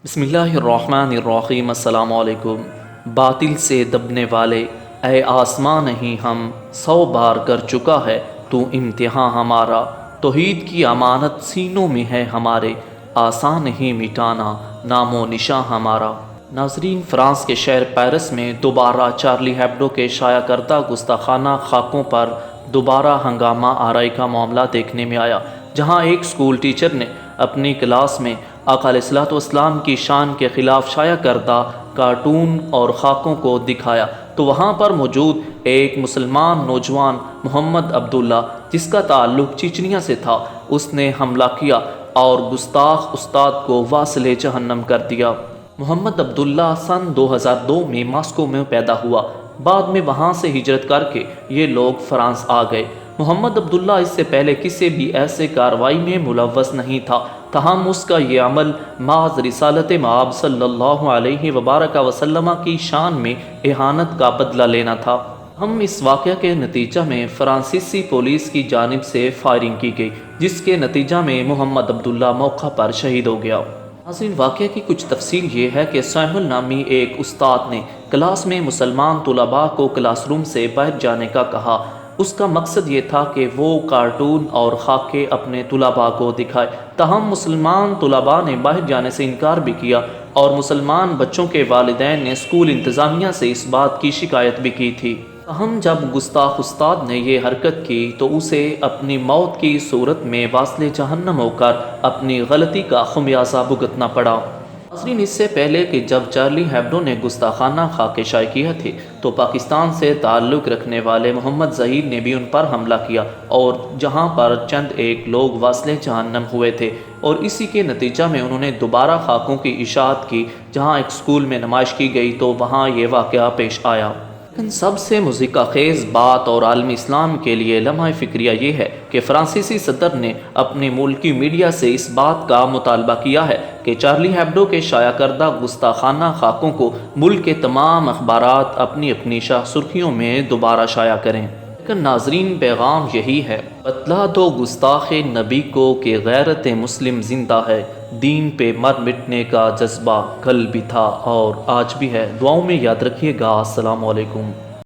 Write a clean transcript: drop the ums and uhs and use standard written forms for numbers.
بسم اللہ الرحمن الرحیم۔ السلام علیکم۔ باطل سے دبنے والے، اے آسمان نہیں ہم 100 بار کر چکا ہے تو امتحان ہمارا، توحید کی امانت سینوں میں ہے ہمارے، آسان نہیں مٹانا نام و نشاں ہمارا۔ ناظرین، فرانس کے شہر پیرس میں دوبارہ چارلی ہیبڈو کے شائع کردہ گستاخانہ خاکوں پر دوبارہ ہنگامہ آرائی کا معاملہ دیکھنے میں آیا، جہاں ایک اسکول ٹیچر نے اپنی کلاس میں آقا علیہ الصلوۃ والسلام کی شان کے خلاف شائع کردہ کارٹون اور خاکوں کو دکھایا تو وہاں پر موجود ایک مسلمان نوجوان محمد عبداللہ، جس کا تعلق چچنیا سے تھا، اس نے حملہ کیا اور گستاخ استاد کو واصل جہنم کر دیا۔ محمد عبداللہ سن 2002 میں ماسکو میں پیدا ہوا، بعد میں وہاں سے ہجرت کر کے یہ لوگ فرانس آ گئے۔ محمد عبداللہ اس سے پہلے کسی بھی ایسے کارروائی میں ملوث نہیں تھا، تاہم اس کا یہ عمل محض رسالت مآب صلی اللہ علیہ وبارک وسلم کی شان میں اہانت کا بدلہ لینا تھا۔ ہم اس واقعہ کے نتیجہ میں فرانسیسی پولیس کی جانب سے فائرنگ کی گئی، جس کے نتیجہ میں محمد عبداللہ موقع پر شہید ہو گیا۔ ناظرین، واقعہ کی کچھ تفصیل یہ ہے کہ سیمول نامی ایک استاد نے کلاس میں مسلمان طلباء کو کلاس روم سے باہر جانے کا کہا۔ اس کا مقصد یہ تھا کہ وہ کارٹون اور خاکے اپنے طلباء کو دکھائے، تاہم مسلمان طلباء نے باہر جانے سے انکار بھی کیا اور مسلمان بچوں کے والدین نے اسکول انتظامیہ سے اس بات کی شکایت بھی کی تھی۔ تاہم جب گستاخ استاد نے یہ حرکت کی تو اسے اپنی موت کی صورت میں واصل جہنم ہو کر اپنی غلطی کا خمیازہ بھگتنا پڑا۔ ناظرین، اس سے پہلے کہ جب چارلی ہیبڈو نے گستاخانہ خاکے شائع کیا تھے تو پاکستان سے تعلق رکھنے والے محمد ظہیر نے بھی ان پر حملہ کیا، اور جہاں پر چند ایک لوگ واصل جہنم ہوئے تھے، اور اسی کے نتیجہ میں انہوں نے دوبارہ خاکوں کی اشاعت کی۔ جہاں ایک اسکول میں نمائش کی گئی تو وہاں یہ واقعہ پیش آیا۔ لیکن سب سے مضحکہ خیز بات اور عالم اسلام کے لیے لمحہ فکریہ یہ ہے کہ فرانسیسی صدر نے اپنی ملکی میڈیا سے اس بات کا مطالبہ کیا ہے کہ چارلی ہیبڈو کے شائع کردہ گستاخانہ خاکوں کو ملک کے تمام اخبارات اپنی اپنی شاہ سرخیوں میں دوبارہ شائع کریں۔ لیکن ناظرین، پیغام یہی ہے، بتلا دو گستاخ نبی کو کہ غیرت مسلم زندہ ہے، دین پہ مر مٹنے کا جذبہ کل بھی تھا اور آج بھی ہے۔ دعاؤں میں یاد رکھیے گا۔ السلام علیکم۔